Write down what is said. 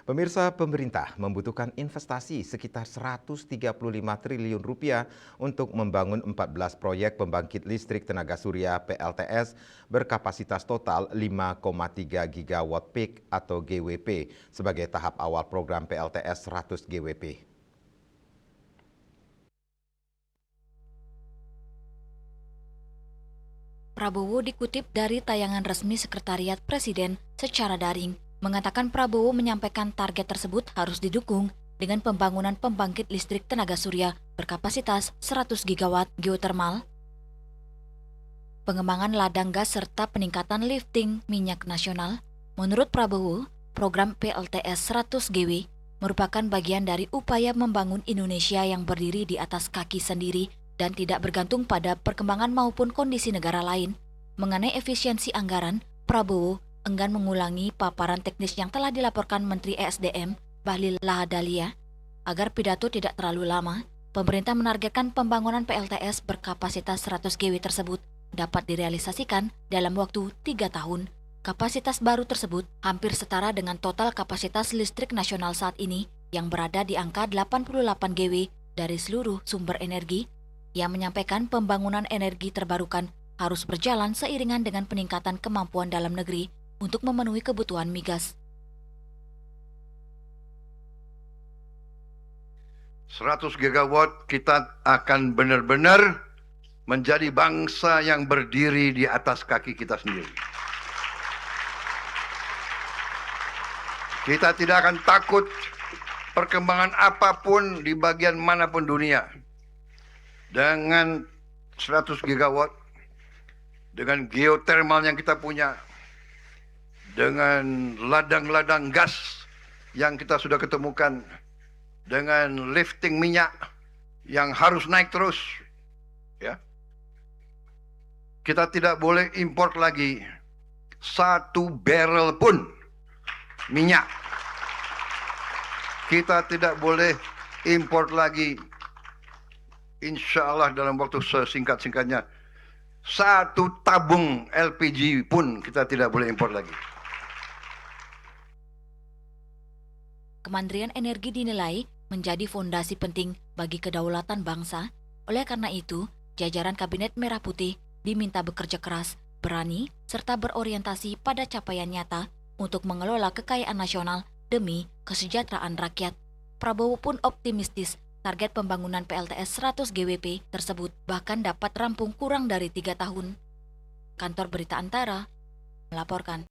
Pemirsa, pemerintah membutuhkan investasi sekitar 135 triliun rupiah untuk membangun 14 proyek pembangkit listrik tenaga surya PLTS berkapasitas total 5,3 gigawatt peak atau GWP sebagai tahap awal program PLTS 100 GWP. Prabowo dikutip dari tayangan resmi Sekretariat Presiden secara daring, mengatakan Prabowo menyampaikan target tersebut harus didukung dengan pembangunan pembangkit listrik tenaga surya berkapasitas 100 gigawatt geotermal, pengembangan ladang gas serta peningkatan lifting minyak nasional. Menurut Prabowo, program PLTS 100 GW merupakan bagian dari upaya membangun Indonesia yang berdiri di atas kaki sendiri dan tidak bergantung pada perkembangan maupun kondisi negara lain. Mengenai efisiensi anggaran, Prabowo enggan mengulangi paparan teknis yang telah dilaporkan Menteri ESDM Bahlil Lahadalia. Agar pidato tidak terlalu lama, pemerintah menargetkan pembangunan PLTS berkapasitas 100 GW tersebut dapat direalisasikan dalam waktu 3 tahun. Kapasitas baru tersebut hampir setara dengan total kapasitas listrik nasional saat ini yang berada di angka 88 GW dari seluruh sumber energi. Yang menyampaikan pembangunan energi terbarukan harus berjalan seiringan dengan peningkatan kemampuan dalam negeri untuk memenuhi kebutuhan migas. 100 gigawatt kita akan benar-benar menjadi bangsa yang berdiri di atas kaki kita sendiri. Kita tidak akan takut perkembangan apapun di bagian manapun dunia. Dengan 100 gigawatt, dengan geotermal yang kita punya, dengan ladang-ladang gas yang kita sudah ketemukan, dengan lifting minyak yang harus naik terus, ya. Kita tidak boleh import lagi 1 barrel pun minyak. Kita tidak boleh import lagi, insya Allah dalam waktu sesingkat-singkatnya, 1 tabung LPG pun kita tidak boleh impor lagi. Kementerian Energi dinilai menjadi fondasi penting bagi kedaulatan bangsa. Oleh karena itu, jajaran Kabinet Merah Putih diminta bekerja keras, berani, serta berorientasi pada capaian nyata untuk mengelola kekayaan nasional demi kesejahteraan rakyat. Prabowo pun optimistis target pembangunan PLTS 100 GWP tersebut bahkan dapat rampung kurang dari 3 tahun. Kantor Berita Antara melaporkan.